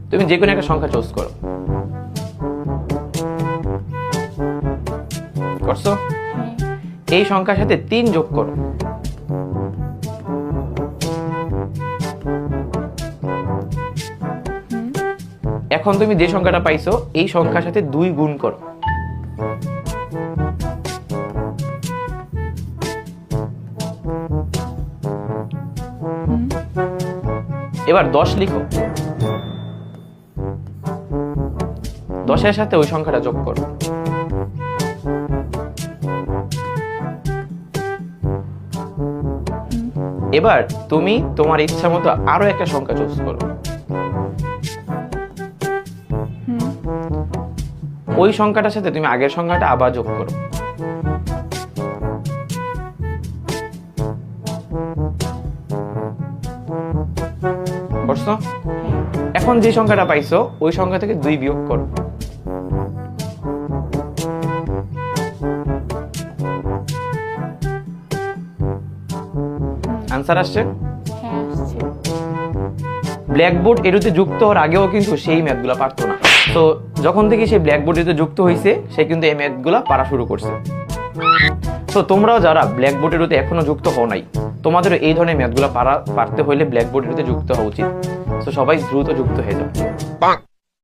তুমি যে কোনো একটা সংখ্যা চুজ করো। করছো? এই সংখ্যার সাথে 3 যোগ করো। এখন তুমি যে সংখ্যাটা পাইছো এই সংখ্যার সাথে 2 গুণ করো। এবার 10 লিখো। 10-এর সাথে ওই সংখ্যাটা যোগ করো। এবার তুমি তোমার ইচ্ছা মতো আরো একটা সংখ্যা চুজ করো। ওই সংখ্যাটার সাথে তুমি আগের সংখ্যাটা আবার যোগ করো। করছো? এখন যে সংখ্যাটা পাইছো ওই সংখ্যা থেকে 2 বিয়োগ করো। আনসার আসছে? ব্ল্যাকবোর্ড এরুতে যুক্ত হওয়ার আগেও কিন্তু সেই ম্যাথগুলো পারতো না। তো যখন থেকে সেই ব্ল্যাকবোর্ড এরুতে যুক্ত হয়েছে সে কিন্তু এই ম্যাথগুলো পারা শুরু করছে। তো তোমরাও যারা ব্ল্যাকবোর্ড এরুতে এখনো যুক্ত হও নাই, তোমাদের এই ধরনের ম্যাথগুলো পারতে হলে ব্ল্যাকবোর্ড এরুতে যুক্ত হওয়া উচিত। তো সবাই দ্রুত যুক্ত হয়ে যাও।